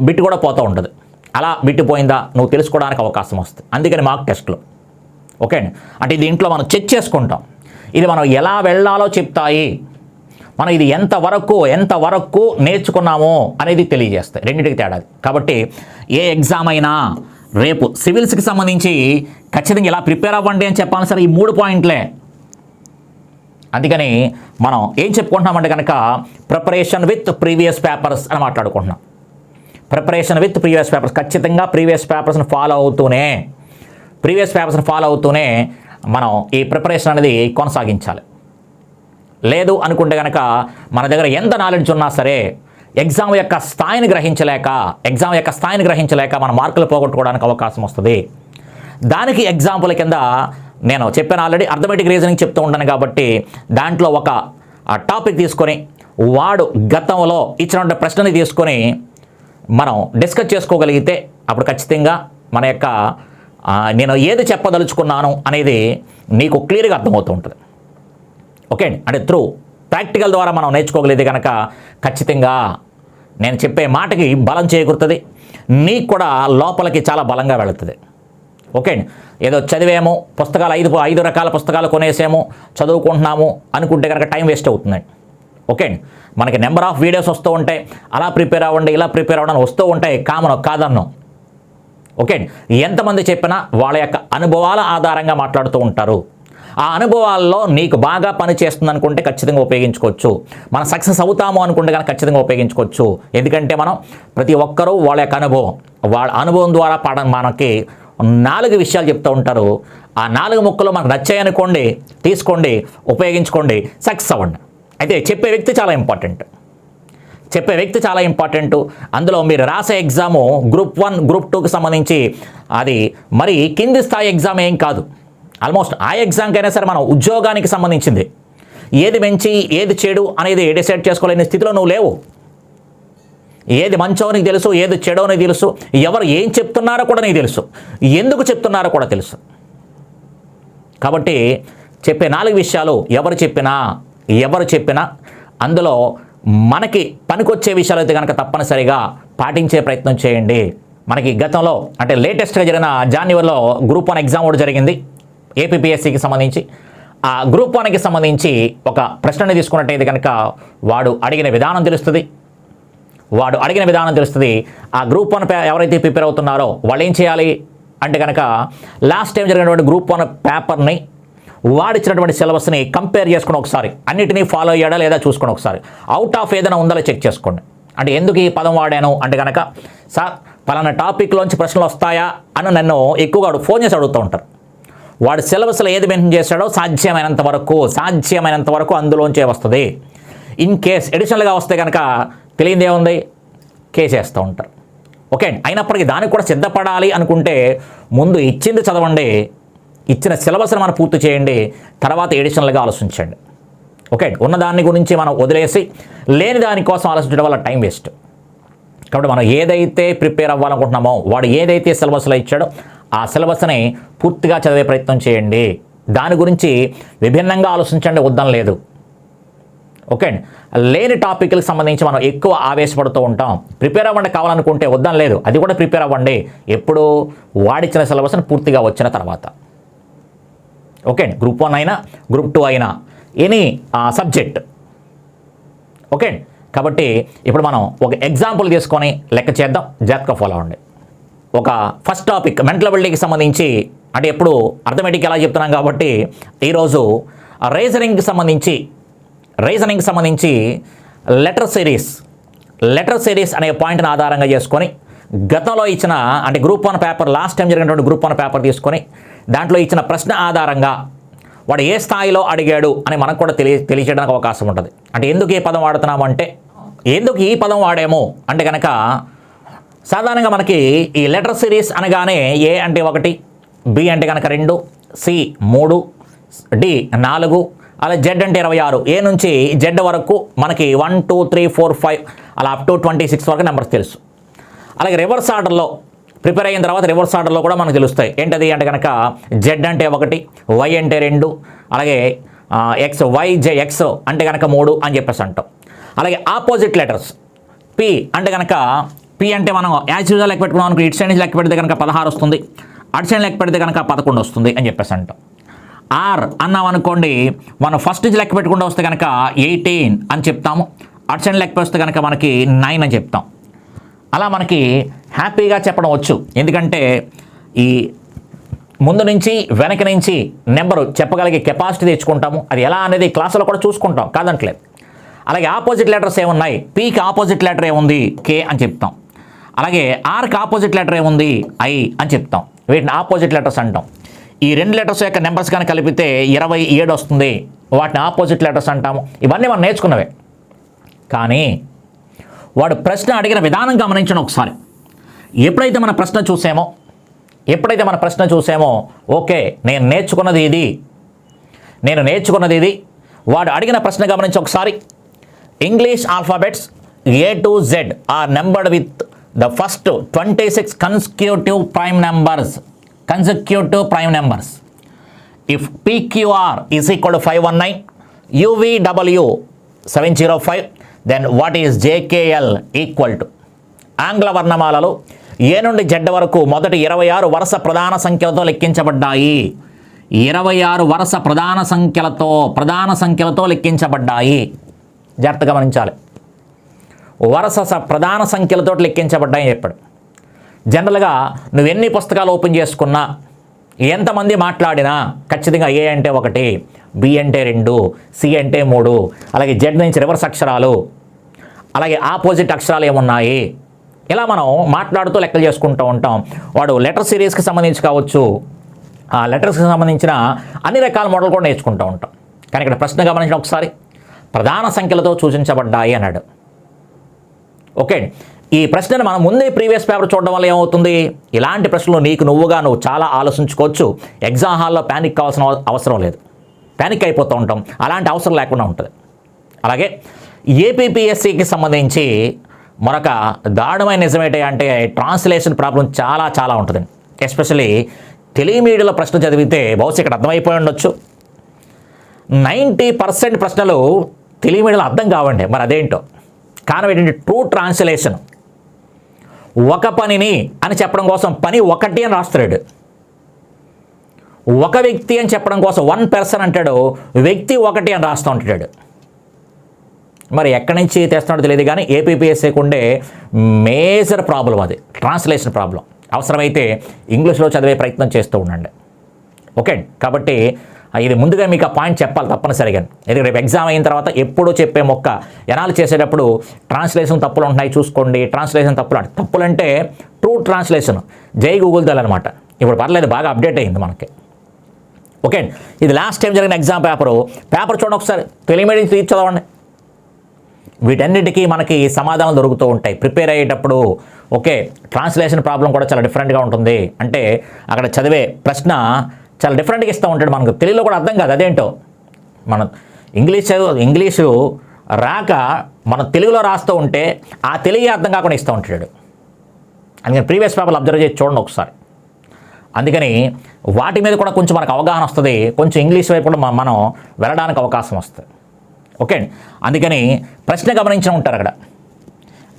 బిట్టు కూడా పోతూ ఉంటుంది. అలా బిట్టిపోయిందా నువ్వు తెలుసుకోవడానికి అవకాశం వస్తుంది. అందుకని మార్క్ టెస్ట్లో ఓకే అంటే దీంట్లో మనం చెక్ చేసుకుంటాం, ఇది మనం ఎలా వెళ్ళాలో చెప్తాయి, మనం ఇది ఎంతవరకు నేర్చుకున్నామో అనేది తెలియజేస్తాయి, రెండింటికి తేడా. కాబట్టి ఏ ఎగ్జామ్ అయినా రేపు సివిల్స్కి సంబంధించి ఖచ్చితంగా ఇలా ప్రిపేర్ అవ్వండి అని చెప్పాలి సార్, ఈ 3 పాయింట్లే. అందుకని మనం ఏం చెప్పుకుంటున్నామంటే కనుక ప్రిపరేషన్ విత్ ప్రీవియస్ పేపర్స్ అని మాట్లాడుకుంటున్నాం. ప్రిపరేషన్ విత్ ప్రీవియస్ పేపర్స్, ఖచ్చితంగా ప్రీవియస్ పేపర్స్ని ఫాలో అవుతూనే మనం ఈ ప్రిపరేషన్ అనేది కొనసాగించాలి. లేదు అనుకుంటే కనుక మన దగ్గర ఎంత నాలెడ్జ్ ఉన్నా సరే ఎగ్జామ్ యొక్క స్థాయిని గ్రహించలేక మన మార్కులు పోగొట్టుకోవడానికి అవకాశం వస్తుంది. దానికి ఎగ్జాంపుల్ కింద నేను చెప్పాను ఆల్రెడీ, అర్థమెటిక్ రీజనింగ్ చెప్తూ ఉంటాను కాబట్టి దాంట్లో ఒక టాపిక్ తీసుకొని వాడు గతంలో ఇచ్చినటువంటి ప్రశ్నని తీసుకొని మనం డిస్కస్ చేసుకోగలిగితే అప్పుడు ఖచ్చితంగా మన యొక్క నేను ఏది చెప్పదలుచుకున్నాను అనేది నీకు క్లియర్గా అర్థమవుతూ ఉంటుంది. ఓకే అంటే త్రూ ప్రాక్టికల్ ద్వారా మనం నేర్చుకోగలిగితే కనుక ఖచ్చితంగా నేను చెప్పే మాటకి బలం చేకూరుతుంది, నీకు కూడా లోపలికి చాలా బలంగా వెళుతుంది. ఓకే ఏదో చదివేమో పుస్తకాలు 5 రకాల పుస్తకాలు కొనేసేమో చదువుకుంటున్నాము అనుకుంటే కనుక టైం వేస్ట్ అవుతుందండి. ఓకే మనకి నెంబర్ ఆఫ్ వీడియోస్ వస్తూ ఉంటాయి, అలా ప్రిపేర్ అవ్వండి ఇలా ప్రిపేర్ అవ్వడం వస్తూ ఉంటాయి, కాదన్నాం. ఓకే ఎంతమంది చెప్పినా వాళ్ళ యొక్క అనుభవాల ఆధారంగా మాట్లాడుతూ ఉంటారు. ఆ అనుభవాల్లో నీకు బాగా పని చేస్తుంది అనుకుంటే ఖచ్చితంగా ఉపయోగించుకోవచ్చు, మనం సక్సెస్ అవుతాము అనుకుంటే కనుక ఖచ్చితంగా ఉపయోగించుకోవచ్చు. ఎందుకంటే మనం ప్రతి ఒక్కరూ వాళ్ళ యొక్క వాళ్ళ అనుభవం ద్వారా మనకి 4 విషయాలు చెప్తూ ఉంటారు. ఆ 4 ముక్కలు మనకు నచ్చాయనుకోండి, తీసుకోండి, ఉపయోగించుకోండి, సక్సెస్ అవ్వండి. అయితే చెప్పే వ్యక్తి చాలా ఇంపార్టెంట్. అందులో మీరు రాసే ఎగ్జాము గ్రూప్ 1 గ్రూప్ 2కి సంబంధించి అది మరి కింది స్థాయి ఎగ్జామ్ ఏం కాదు. ఆల్మోస్ట్ ఆ ఎగ్జామ్కైనా సరే మనం ఉద్యోగానికి సంబంధించింది ఏది మంచి ఏది చెడు అనేది డిసైడ్ చేసుకోలేని స్థితిలో నువ్వు లేవు. ఏది మంచో నీకు తెలుసు, ఏది చెడో నీకు తెలుసు, ఎవరు ఏం చెప్తున్నారో కూడా నీకు తెలుసు, ఎందుకు చెప్తున్నారో కూడా తెలుసు. కాబట్టి చెప్పే 4 విషయాలు ఎవరు చెప్పినా అందులో మనకి పనికొచ్చే విషయాలు అయితే కనుక తప్పనిసరిగా పాటించే ప్రయత్నం చేయండి. మనకి గతంలో అంటే లేటెస్ట్గా జరిగిన జనవరిలో గ్రూప్ 1 ఎగ్జామ్ కూడా జరిగింది ఏపీపీఎస్సీకి సంబంధించి. ఆ గ్రూప్ 1కి సంబంధించి ఒక ప్రశ్నని తీసుకున్నట్టయితే కనుక వాడు అడిగిన విధానం తెలుస్తుంది. ఆ గ్రూప్ 1 ఎవరైతే ప్రిపేర్ అవుతున్నారో వాళ్ళు ఏం చేయాలి అంటే కనుక లాస్ట్ టైం జరిగినటువంటి గ్రూప్ 1 పేపర్ని వాడిచ్చినటువంటి సిలబస్ని కంపేర్ చేసుకుని ఒకసారి అన్నిటినీ ఫాలో అయ్యాడా లేదా చూసుకొని ఒకసారి అవుట్ ఆఫ్ ఏదైనా ఉందో చెక్ చేసుకోండి. అంటే ఎందుకు ఈ పదం వాడాను అంటే కనుక సార్ పలానా టాపిక్లోంచి ప్రశ్నలు వస్తాయా అని నన్ను ఎక్కువగా ఫోన్ చేసి అడుగుతూ ఉంటారు. వాడు సిలబస్లో ఏది మెన్షన్ చేశాడో సాధ్యమైనంత వరకు అందులోంచే వస్తుంది. ఇన్ కేస్ ఎడిషనల్గా వస్తే కనుక తెలియదే ఉంది కేసేస్తూ ఉంటారు. ఓకే, అయినప్పటికీ దానికి కూడా సిద్ధపడాలి అనుకుంటే ముందు ఇచ్చింది చదవండి, ఇచ్చిన సిలబస్ని మనం పూర్తి చేయండి, తర్వాత ఎడిషనల్గా ఆలోచించండి. ఓకే, ఉన్నదాన్ని గురించి మనం వదిలేసి లేని దానికోసం ఆలోచించడం వల్ల టైం వేస్ట్. కాబట్టి మనం ఏదైతే ప్రిపేర్ అవ్వాలనుకుంటున్నామో వాడు ఏదైతే సిలబస్లో ఇచ్చాడో ఆ సిలబస్ని పూర్తిగా చదివే ప్రయత్నం చేయండి. దాని గురించి విభిన్నంగా ఆలోచించండి, వద్దని లేదు. ఓకే, లేని టాపిక్లకు సంబంధించి మనం ఎక్కువ ఆవేశపడుతూ ఉంటాం. ప్రిపేర్ అవ్వండి కావాలనుకుంటే వద్దని లేదు, అది కూడా ప్రిపేర్ అవ్వండి ఎప్పుడు వాడిచ్చిన సిలబస్ని పూర్తిగా వచ్చిన తర్వాత. ఓకే, గ్రూప్ 1 అయినా గ్రూప్ 2 అయినా ఎనీ సబ్జెక్ట్. ఓకే, కాబట్టి ఇప్పుడు మనం ఒక ఎగ్జాంపుల్ తీసుకొని లెక్క చేద్దాం, జాగ్రత్తగా ఫాలో అవ్వండి. ఒక ఫస్ట్ టాపిక్ మెంటల్ అబిలిటీకి సంబంధించి, అంటే ఎప్పుడు అర్థమెటిక్ ఎలా చెప్తున్నాం కాబట్టి ఈరోజు రీజనింగ్కి సంబంధించి లెటర్ సిరీస్ అనే పాయింట్ని ఆధారంగా చేసుకొని గతంలో ఇచ్చిన అంటే గ్రూప్ 1 పేపర్ లాస్ట్ టైం జరిగినటువంటి గ్రూప్ 1 పేపర్ తీసుకొని దాంట్లో ఇచ్చిన ప్రశ్న ఆధారంగా వాడు ఏ స్థాయిలో అడిగాడు అని మనకు కూడా తెలియచేయడానికి అవకాశం ఉంటుంది. అంటే ఎందుకు ఈ పదం వాడుతున్నాము అంటే ఎందుకు ఈ పదం వాడాము అంటే కనుక సాధారణంగా మనకి ఈ లెటర్ సిరీస్ అనగానే ఏ అంటే 1, బి అంటే కనుక 2, సి 3, డి 4, అలా జెడ్ అంటే 26, ఏ నుంచి జెడ్ వరకు మనకి 1 2 3 4 5 అలా అప్ టు 26 వరకు నెంబర్స్ తెలుసు. అలాగే రివర్స్ ఆర్డర్లో ప్రిపేర్ అయిన తర్వాత రివర్స్ ఆర్డర్లో కూడా మనకు తెలుస్తాయి. ఏంటది అంటే కనుక జెడ్ అంటే 1, వై అంటే 2, అలాగే ఎక్స్ ఎక్స్ అంటే కనుక 3 అని చెప్పేసి అంటాం. అలాగే ఆపోజిట్ లెటర్స్ పి అంటే కనుక పి అంటే మనం యాజ్ యూజువల్ లెక్క పెట్టుకున్నాం అనుకో, ఇటు సైడ్ నుంచి లెక్క పెడితే కనుక 16 వస్తుంది, అటు సైడ్ లెక్క పెడితే కనుక 11 వస్తుంది అని చెప్పేసి అంటాం. ఆర్ అన్నాం అనుకోండి, మనం ఫస్ట్ నుంచి లెక్క పెట్టుకుంటూ వస్తే కనుక 18 అని చెప్తాము, అటు సైడ్ లెక్క వస్తే కనుక మనకి 9 అని చెప్తాం. అలా మనకి హ్యాపీగా చెప్పడం వచ్చు, ఎందుకంటే ఈ ముందు నుంచి వెనక నుంచి నెంబరు చెప్పగలిగే కెపాసిటీ తెచ్చుకుంటాము. అది ఎలా అనేది క్లాసులో కూడా చూసుకుంటాం, కాదంటలేదు. అలాగే ఆపోజిట్ లెటర్స్ ఏమున్నాయి, పీకి ఆపోజిట్ లెటర్ ఏముంది కే అని చెప్తాం. అలాగే ఆర్కి ఆపోజిట్ లెటర్ ఏముంది ఐ అని చెప్తాం. వీటిని ఆపోజిట్ లెటర్స్ అంటాం. ఈ 2 లెటర్స్ యొక్క నెంబర్స్ కానీ కలిపితే 27 వస్తుంది, వాటిని ఆపోజిట్ లెటర్స్ అంటాము. ఇవన్నీ మనం నేర్చుకున్నవే. కానీ వాడు ప్రశ్న అడిగిన విధానం గమనించండి ఒకసారి. ఎప్పుడైతే మన ప్రశ్న చూసామో ఓకే నేను నేర్చుకున్నది ఇది, వాడు అడిగిన ప్రశ్న గమనించి ఒకసారి. English alphabets A to Z are numbered with the first 26 consecutive prime numbers. If PQR is equal to 519, UVW 705, then what is JKL equal to? ఆంగ్ల వర్ణమాలలో ఏ నుండి జెడ్ వరకు మొదటి 26 వరుస ప్రధాన సంఖ్యలతో లెక్కించబడ్డాయి. 26 వరుస ప్రధాన సంఖ్యలతో లెక్కించబడ్డాయి. జాగ్రత్తగా గమనించాలి. వరుస ప్రధాన సంఖ్యలతో లెక్కించబడ్డాయని చెప్పాడు. జనరల్గా నువ్వు ఎన్ని పుస్తకాలు ఓపెన్ చేసుకున్నా, ఎంతమంది మాట్లాడినా ఖచ్చితంగా ఏ అంటే 1, బి అంటే 2, సి అంటే 3, అలాగే జెడ్ నుంచి రివర్స్ అక్షరాలు, అలాగే ఆపోజిట్ అక్షరాలు ఏమున్నాయి, ఇలా మనం మాట్లాడుతూ లెక్కలు చేసుకుంటూ ఉంటాం. వాడు లెటర్ సిరీస్కి సంబంధించి కావచ్చు, ఆ లెటర్స్కి సంబంధించిన అన్ని రకాల మోడల్ కూడా నేర్చుకుంటూ ఉంటాం. కానీ ఇక్కడ ప్రశ్న గమనించిన ఒకసారి, ప్రధాన సంఖ్యలతో సూచించబడ్డాయి అన్నాడు. ఓకే, ఈ ప్రశ్నను మనం ముందే ప్రీవియస్ పేపర్ చూడడం వల్ల ఏమవుతుంది, ఇలాంటి ప్రశ్నలు నువ్వు చాలా ఆలోచించుకోవచ్చు. ఎగ్జామ్ హాల్లో ప్యానిక్ కావాల్సిన అవసరం లేదు, ప్యానిక్ అయిపోతూ ఉంటాం, అలాంటి అవసరం లేకుండా ఉంటుంది. అలాగే ఏపీపీఎస్సీకి సంబంధించి మరొక దారుణమైన నిజమేంటి అంటే ట్రాన్స్లేషన్ ప్రాబ్లం చాలా ఉంటుంది. ఎస్పెషల్లీ తెలుగు మీడియంలో ప్రశ్న చదివితే బహుశా ఇక్కడ అర్థమైపోయి ఉండొచ్చు. 90% ప్రశ్నలు తెలుగు మీడియంలో అర్థం కావండి. మరి అదేంటో కారణం ఏంటంటే ట్రూ ట్రాన్స్లేషన్. ఒక పనిని అని చెప్పడం కోసం పని ఒకటి అని రాస్తున్నాడు. ఒక వ్యక్తి అని చెప్పడం కోసం 1 person అంటాడు, వ్యక్తి ఒకటి అని రాస్తూ ఉంటాడు. మరి ఎక్కడి నుంచి తెస్తున్నాడో తెలియదు కానీ ఏపీపీఎస్సీకి ఉండే మేజర్ ప్రాబ్లం అది, ట్రాన్స్లేషన్ ప్రాబ్లం. అవసరమైతే ఇంగ్లీష్లో చదివే ప్రయత్నం చేస్తూ ఉండండి. ఓకే, కాబట్టి ఇది ముందుగా మీకు ఆ పాయింట్ చెప్పాలి తప్పనిసరిగా. ఇది రేపు ఎగ్జామ్ అయిన తర్వాత ఎప్పుడూ చెప్పే మొక్క ఎనాలిసిస్ చేసేటప్పుడు ట్రాన్స్లేషన్ తప్పులు ఉంటున్నాయి చూసుకోండి. ట్రాన్స్లేషన్ తప్పులంటే ట్రూ ట్రాన్స్లేషన్ జై గూగుల్ దల్ అనమాట. ఇప్పుడు పర్లేదు, బాగా అప్డేట్ అయింది మనకి. ఓకే, ఇది లాస్ట్ టైం జరిగిన ఎగ్జామ్ పేపర్ చూడండి ఒకసారి, తెలుగు మీడియం తీసి చదవండి. వీటన్నిటికీ మనకి సమాధానాలు దొరుకుతూ ఉంటాయి ప్రిపేర్ అయ్యేటప్పుడు. ఓకే, ట్రాన్స్లేషన్ ప్రాబ్లం కూడా చాలా డిఫరెంట్గా ఉంటుంది. అంటే అక్కడ చదివే ప్రశ్న చాలా డిఫరెంట్గా ఇస్తూ ఉంటాడు. మనకు తెలుగులో కూడా అర్థం కాదు అదేంటో. మనం ఇంగ్లీషు రాక మనం తెలుగులో రాస్తూ ఉంటే ఆ తెలుగు అర్థం కాకుండా ఇస్తూ ఉంటాడు. అందుకని ప్రీవియస్ పేపర్లు అబ్జర్వ్ చేసి చూడండి ఒకసారి. అందుకని వాటి మీద కూడా కొంచెం మనకు అవగాహన వస్తుంది, కొంచెం ఇంగ్లీష్ వైపు కూడా మనం వెళ్ళడానికి అవకాశం వస్తుంది. ఓకే, అందుకని ప్రశ్న గమనించి ఉంటారు అక్కడ.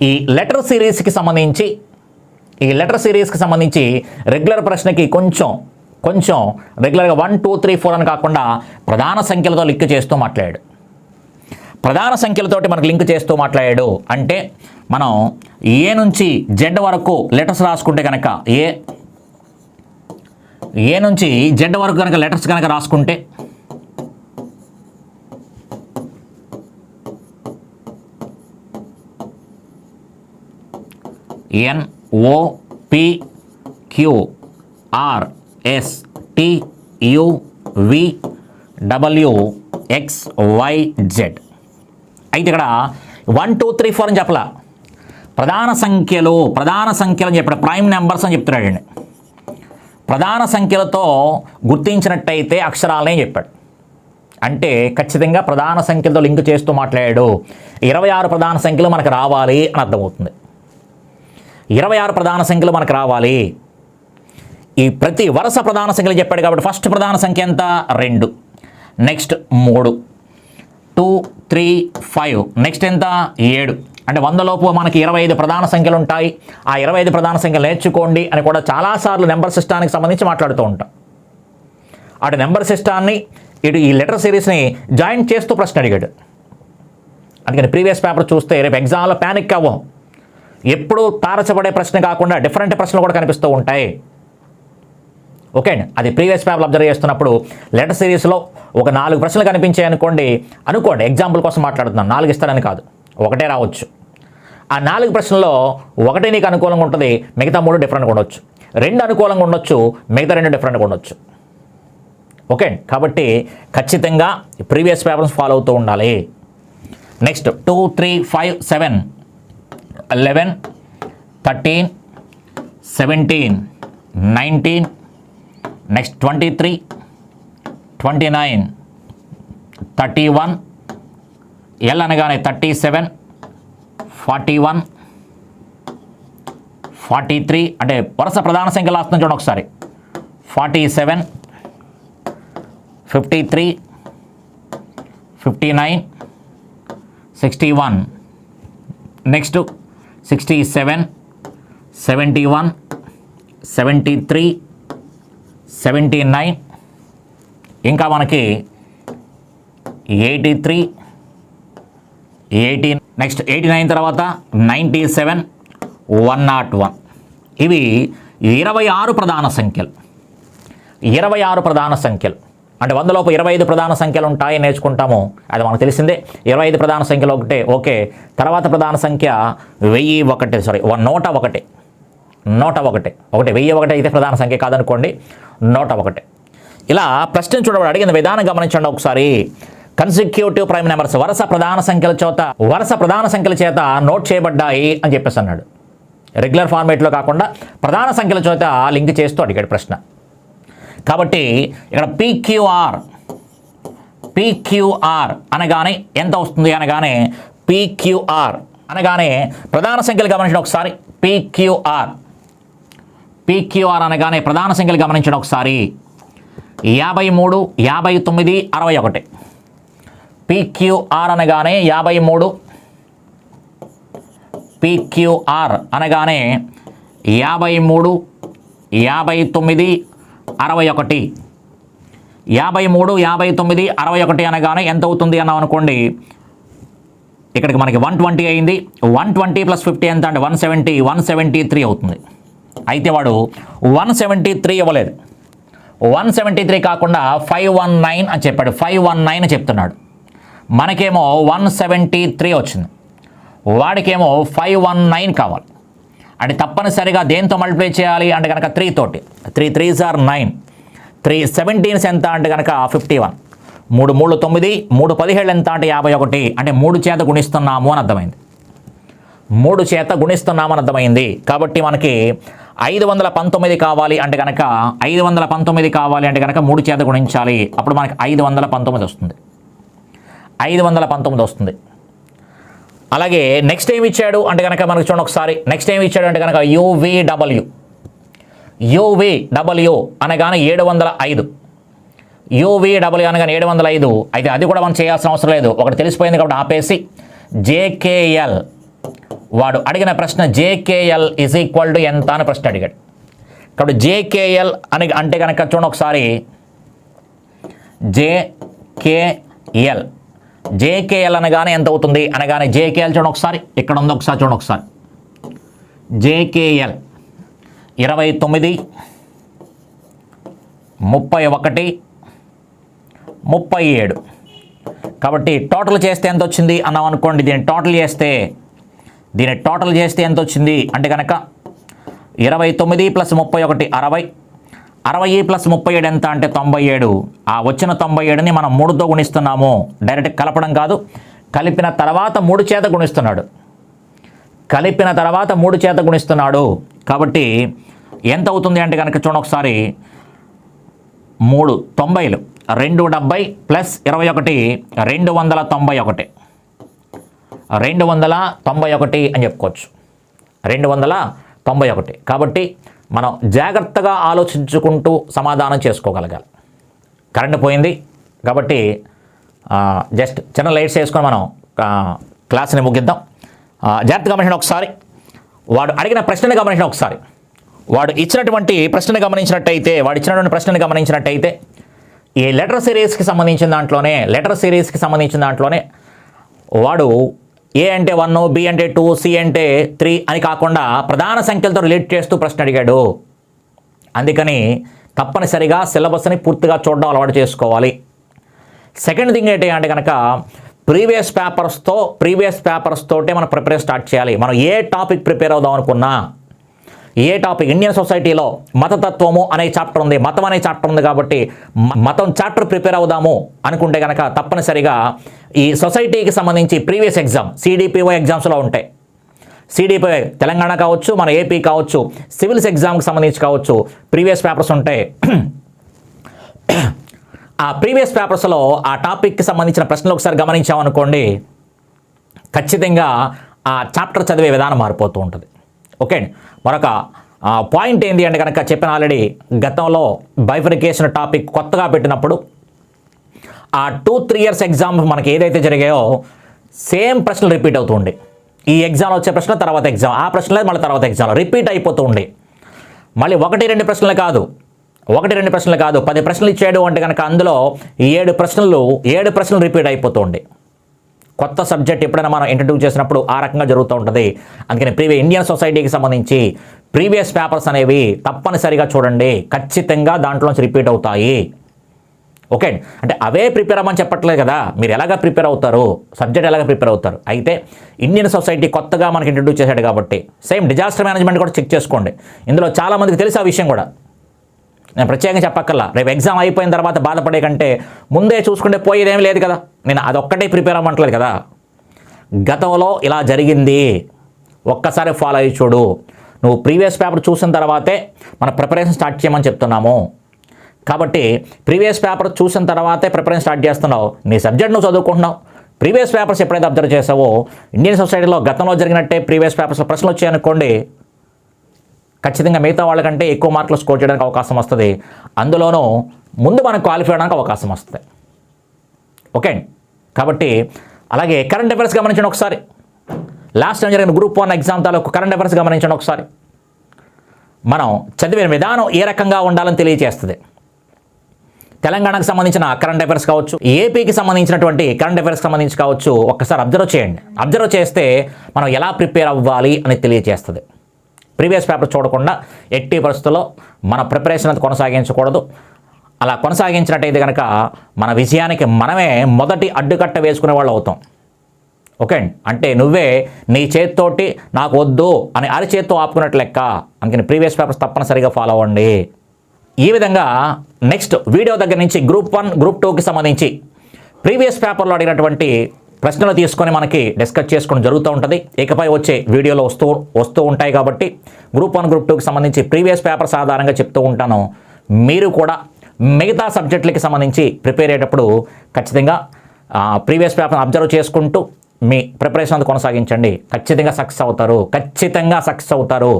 ఈ లెటర్ సిరీస్కి సంబంధించి రెగ్యులర్ ప్రశ్నకి కొంచెం రెగ్యులర్గా 1 2 3 4 అని కాకుండా ప్రధాన సంఖ్యలతో లింక్ చేస్తూ మాట్లాడాడు. ప్రధాన సంఖ్యలతోటి మనకు లింక్ చేస్తూ మాట్లాడాడు అంటే మనం ఏ నుంచి జెడ్ వరకు లెటర్స్ రాసుకుంటే కనుక ఏ నుంచి జెడ్ వరకు కనుక లెటర్స్ కనుక రాసుకుంటే NOPQRSTUVWXYZ. అయితే ఇక్కడ 1 2 3 4 అని చెప్పలా, ప్రధాన సంఖ్యలు అని చెప్పాడు, ప్రైమ్ నెంబర్స్ అని చెప్తున్నాడండి. ప్రధాన సంఖ్యలతో గుర్తించినట్టయితే అక్షరాలనే చెప్పాడు. అంటే ఖచ్చితంగా ప్రధాన సంఖ్యలతో లింక్ చేస్తూ మాట్లాడాడు. 26 ప్రధాన సంఖ్యలు మనకు రావాలి అని అర్థమవుతుంది. 26 ప్రధాన సంఖ్యలు మనకు రావాలి. ఈ ప్రతి వరుస ప్రధాన సంఖ్యలు చెప్పాడు కాబట్టి ఫస్ట్ ప్రధాన సంఖ్య ఎంత 2, నెక్స్ట్ 3, 2 3 5, నెక్స్ట్ ఎంత 7. అంటే 100 లోపు మనకి 25 ప్రధాన సంఖ్యలు ఉంటాయి. ఆ 25 ప్రధాన సంఖ్యలు నేర్చుకోండి అని కూడా చాలాసార్లు నెంబర్ సిస్టానికి సంబంధించి మాట్లాడుతూ ఉంటాం. అటు నెంబర్ సిస్టాన్ని ఇటు ఈ లెటర్ సిరీస్ని జాయిన్ చేస్తూ ప్రశ్న అడిగాడు. అందుకని ప్రీవియస్ పేపర్ చూస్తే రేపు ఎగ్జామ్లో ప్యానిక్ అవ్వం. ఎప్పుడు తారచబడే ప్రశ్న కాకుండా డిఫరెంట్ ప్రశ్నలు కూడా కనిపిస్తూ ఉంటాయి. ఓకే అండి, అది ప్రీవియస్ పేపర్ అబ్జర్వ్ చేస్తున్నప్పుడు లెటర్ సిరీస్లో ఒక 4 ప్రశ్నలు కనిపించాయి అనుకోండి ఎగ్జాంపుల్ కోసం మాట్లాడుతున్నాను, 4 ఇస్తారని కాదు, ఒకటే రావచ్చు. ఆ 4 ప్రశ్నల్లో ఒకటి నీకు అనుకూలంగా ఉంటుంది, మిగతా 3 డిఫరెంట్గా ఉండొచ్చు. 2 అనుకూలంగా ఉండొచ్చు, మిగతా 2 డిఫరెంట్గా ఉండొచ్చు. ఓకే, కాబట్టి ఖచ్చితంగా ప్రీవియస్ పేపర్స్ ఫాలో అవుతూ ఉండాలి. నెక్స్ట్ 2 3 5 7 11 13 17 19, నెక్స్ట్ 23 29 31, ఎల్ అనగానే 37 41 43. అంటే వరుస ప్రధాన సంఖ్యలు వస్తుంది చూడండి ఒకసారి. 47 53 59 61, నెక్స్ట్ 67 71 73 79, ఇంకా మనకి 83 18, నెక్స్ట్ 89 తర్వాత 97 101. ఇవి 26 ప్రధాన సంఖ్యలు. 26 ప్రధాన సంఖ్యలు అంటే 100 లోపు 25 ప్రధాన సంఖ్యలు ఉంటాయి నేర్చుకుంటాము, అది మనకు తెలిసిందే. 25 ప్రధాన సంఖ్యలు ఒకటే. ఓకే, తర్వాత ప్రధాన సంఖ్య 101. 1001 అయితే ప్రధాన సంఖ్య కాదనుకోండి, 101. ఇలా ప్రశ్న చూడబడి అడిగిన విధానం గమనించండి ఒకసారి. కన్సిక్యూటివ్ ప్రైమ్ నెంబర్స్ వరుస ప్రధాన సంఖ్యల చేత నోట్ చేయబడ్డాయి అని చెప్పేసి అన్నాడు. రెగ్యులర్ ఫార్మేట్లో కాకుండా ప్రధాన సంఖ్యల చేత లింక్ చేస్తూ అడిగాడు ప్రశ్న. కాబట్టి ఇక్కడ PQR అనగానే ఎంత వస్తుంది అనగానే PQR అనగానే ప్రధాన సంఖ్యలు గమనించండి ఒకసారి. PQR అనగానే ప్రధాన సంఖ్యలు గమనించండి ఒకసారి. 53 59 61. PQR అనగానే 53, PQR అనగానే 53, 59, 61. 53, 59, 61 అనగానే ఎంత అవుతుంది అన్నాం అనుకోండి, ఇక్కడికి మనకి 120 అయింది. 120 + 50 ఎంత అంటే 170, 173 అవుతుంది. అయితే వాడు 173 ఇవ్వలేదు, 173 కాకుండా 519 అని చెప్పాడు, 519 అని చెప్తున్నాడు. మనకేమో 173 వచ్చింది, వాడికేమో 519 కావాలి. అంటే తప్పనిసరిగా దేంతో మల్టిప్లై చేయాలి అంటే కనుక 3 తోటి. 3 3s are 9, 3 17s ఎంత అంటే కనుక 51, 3 3 9, 3 17 ఎంత అంటే 51. అంటే 3 చేత గుణిస్తున్నాము అని అర్థమైంది, 3 చేత గుణిస్తున్నాము అని అర్థమైంది. కాబట్టి మనకి 519 కావాలి అంటే కనుక 519 కావాలి అంటే కనుక 3 చేత గుణించాలి. అప్పుడు మనకి 519 వస్తుంది, 519 వస్తుంది. అలాగే నెక్స్ట్ ఏమి ఇచ్చాడు అంటే కనుక మనకు చూడండి ఒకసారి. నెక్స్ట్ ఏమి ఇచ్చాడు అంటే కనుక UVW అనగానే 705, UVW అనగానే 705. అయితే అది కూడా మనం చేయాల్సిన అవసరం లేదు, ఒకటి తెలిసిపోయింది కాబట్టి ఆపేసి JKL, వాడు అడిగిన ప్రశ్న JKL = ఎంత అని ప్రశ్న అడిగాడు. కాబట్టి JKL అని అంటే కనుక చూడండి ఒకసారి, JKL అనగానే ఎంత అవుతుంది అనగానే JKL చూడండి ఒకసారి, ఇక్కడ ఉంది ఒకసారి చూడండి ఒకసారి. JKL 29, 31, 37. కాబట్టి టోటల్ చేస్తే ఎంత వచ్చింది అన్నాం అనుకోండి. దీన్ని టోటల్ చేస్తే ఎంత వచ్చింది అంటే కనుక 29 + 31 60, 60 + 37 ఎంత అంటే 97. ఆ వచ్చిన 97ని మనం 3తో గుణిస్తున్నాము, డైరెక్ట్ కలపడం కాదు, కలిపిన తర్వాత 3 చేత గుణిస్తున్నాడు. కాబట్టి ఎంత అవుతుంది అంటే కనుక చూడండి ఒకసారి, 3 90లు 270 + 21 291 అని చెప్పుకోవచ్చు, 291. కాబట్టి మనం జాగ్రత్తగా ఆలోచించుకుంటూ సమాధానం చేసుకోగలగాలి. కరెంట్ పోయింది కాబట్టి జస్ట్ చిన్న లైట్స్ వేసుకొని మనం క్లాస్ని ముగిద్దాం. జాగ్రత్తగా గమనించండి ఒకసారి, వాడు అడిగిన ప్రశ్నని గమనించండి ఒకసారి. వాడు ఇచ్చినటువంటి ప్రశ్నని గమనించినట్టయితే ఈ లెటర్ సిరీస్కి సంబంధించిన దాంట్లోనే వాడు A అంటే 1, B అంటే 2, C అంటే 3 అని కాకుండా ప్రధాన సంఖ్యలతో రిలేట్ చేస్తూ ప్రశ్న అడిగాడు. అందుకని తప్పనిసరిగా సిలబస్ని పూర్తిగా చూడడం అలవాటు చేసుకోవాలి. సెకండ్ థింగ్ ఏంటి అంటే కనుక ప్రీవియస్ పేపర్స్ తోటే మనం ప్రిపేర్ స్టార్ట్ చేయాలి. మనం ఏ టాపిక్ ప్రిపేర్ అవుదాం అనుకున్నా, ఏ టాపిక్, ఇండియన్ సొసైటీలో మతతత్వము అనే చాప్టర్ ఉంది, మతం అనే చాప్టర్ ఉంది. కాబట్టి మతం చాప్టర్ ప్రిపేర్ అవుదాము అనుకుంటే కనుక తప్పనిసరిగా ఈ సొసైటీకి సంబంధించి ప్రీవియస్ ఎగ్జామ్ CDPO ఎగ్జామ్స్లో ఉంటాయి. CDPO తెలంగాణ కావచ్చు, మన ఏపీ కావచ్చు, సివిల్స్ ఎగ్జామ్కి సంబంధించి కావచ్చు, ప్రీవియస్ పేపర్స్ ఉంటాయి. ఆ ప్రీవియస్ పేపర్స్లో ఆ టాపిక్కి సంబంధించిన ప్రశ్నలు ఒకసారి గమనించామనుకోండి, ఖచ్చితంగా ఆ చాప్టర్ చదివే విధానం మారిపోతూ ఉంటుంది. ఓకే, మరొక పాయింట్ ఏంటి అంటే కనుక చెప్పిన ఆల్రెడీ, గతంలో బైఫర్కేషన్ టాపిక్ కొత్తగా పెట్టినప్పుడు ఆ 2-3 years ఎగ్జామ్ మనకి ఏదైతే జరిగాయో సేమ్ ప్రశ్నలు రిపీట్ అవుతూ ఉండే. ఈ ఎగ్జామ్లో వచ్చే ప్రశ్న తర్వాత ఎగ్జామ్, ఆ ప్రశ్నలే మళ్ళీ తర్వాత ఎగ్జామ్లో రిపీట్ అయిపోతూ ఉండే. మళ్ళీ 1-2 ప్రశ్నలు కాదు, 10 ప్రశ్నలు ఇచ్చాడు అంటే కనుక అందులో 7 ప్రశ్నలు రిపీట్ అయిపోతూ ఉండే. కొత్త సబ్జెక్ట్ ఎప్పుడైనా మనం ఇంట్రడ్యూస్ చేసినప్పుడు ఆ రకంగా జరుగుతూ ఉంటుంది. అందుకని ఇండియన్ సొసైటీకి సంబంధించి ప్రీవియస్ పేపర్స్ అనేవి తప్పనిసరిగా చూడండి, ఖచ్చితంగా దాంట్లోంచి రిపీట్ అవుతాయి. ఓకే, అంటే అవే ప్రిపేర్ అవ్వమని చెప్పట్లేదు కదా, మీరు ఎలాగ ప్రిపేర్ అవుతారు, సబ్జెక్ట్ ఎలాగ ప్రిపేర్ అవుతారు. అయితే ఇండియన్ సొసైటీ కొత్తగా మనకి ఇంట్రడ్యూస్ చేశాడు కాబట్టి సేమ్ డిజాస్టర్ మేనేజ్మెంట్ కూడా చెక్ చేసుకోండి. ఇందులో చాలామందికి తెలుసు ఆ విషయం కూడా, నేను ప్రత్యేకంగా చెప్పక్కర్లా. రేపు ఎగ్జామ్ అయిపోయిన తర్వాత బాధపడే కంటే ముందే చూసుకుంటే పోయేదేమీ లేదు కదా. నేను అదొక్కటే ప్రిపేర్ అవ్వట్లేదు కదా, గతంలో ఇలా జరిగింది ఒక్కసారి ఫాలో అయ్యి చూడు. నువ్వు ప్రీవియస్ పేపర్ చూసిన తర్వాతే మన ప్రిపరేషన్ స్టార్ట్ చేయమని చెప్తున్నాము. కాబట్టి ప్రీవియస్ పేపర్ చూసిన తర్వాతే ప్రిపరేషన్ స్టార్ట్ చేస్తున్నావు, నీ సబ్జెక్ట్ నువ్వు చదువుకుంటున్నావు. ప్రీవియస్ పేపర్స్ ఎప్పుడైతే అబ్జర్వ్ చేసావో ఇండియన్ సొసైటీలో గతంలో జరిగినట్టే ప్రీవియస్ పేపర్స్లో ప్రశ్నలు వచ్చాయనుకోండి, ఖచ్చితంగా మిగతా వాళ్ళకంటే ఎక్కువ మార్కులు స్కోర్ చేయడానికి అవకాశం వస్తుంది. అందులోనూ ముందు మనం క్వాలిఫై అవడానికి అవకాశం వస్తుంది. ఓకే, కాబట్టి అలాగే కరెంట్ అఫైర్స్ గమనించండి ఒకసారి. లాస్ట్ టైం జరిగిన గ్రూప్ 1 ఎగ్జామ్ తాలూకు కరెంట్ అఫైర్స్ గమనించండి ఒకసారి. మనం చదివిన విధానం ఏ రకంగా ఉండాలని తెలియజేస్తుంది. తెలంగాణకు సంబంధించిన కరెంట్ అఫైర్స్ కావచ్చు, ఏపీకి సంబంధించినటువంటి కరెంట్ అఫైర్స్ సంబంధించి కావచ్చు, ఒక్కసారి అబ్జర్వ్ చేయండి. అబ్జర్వ్ చేస్తే మనం ఎలా ప్రిపేర్ అవ్వాలి అని తెలియజేస్తుంది. ప్రీవియస్ పేపర్ చూడకుండా ఎట్టి పరిస్థితుల్లో మన ప్రిపరేషన్ అది కొనసాగించకూడదు. అలా కొనసాగించినట్టయితే కనుక మన విజయానికి మనమే మొదటి అడ్డుకట్ట వేసుకునే వాళ్ళు అవుతాం. ఓకే అండి. అంటే నువ్వే నీ చేతితోటి నాకు వద్దు అని అరిచేత్తో ఆపుకున్నట్టు లెక్క. అందుకని ప్రీవియస్ పేపర్స్ తప్పనిసరిగా ఫాలో అవ్వండి. ఈ విధంగా నెక్స్ట్ వీడియో దగ్గర నుంచి గ్రూప్ 1 గ్రూప్ 2కి సంబంధించి ప్రీవియస్ పేపర్లో అడిగినటువంటి ప్రశ్నలు తీసుకొని మనకి డిస్కస్ చేసుకోవడం జరుగుతూ ఉంటుంది. ఇకపై వచ్చే వీడియోలో వస్తూ ఉంటాయి. కాబట్టి గ్రూప్ 1 గ్రూప్ 2కి సంబంధించి ప్రీవియస్ పేపర్స్ ఆధారంగా చెప్తూ ఉంటాను. మీరు కూడా మిగతా సబ్జెక్టులకి సంబంధించి ప్రిపేర్ అయ్యేటప్పుడు ఖచ్చితంగా ప్రీవియస్ పేపర్ని అబ్జర్వ్ చేసుకుంటూ మీ ప్రిపరేషన్ అంతా కొనసాగించండి. ఖచ్చితంగా సక్సెస్ అవుతారు.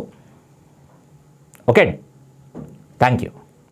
Okay, thank you.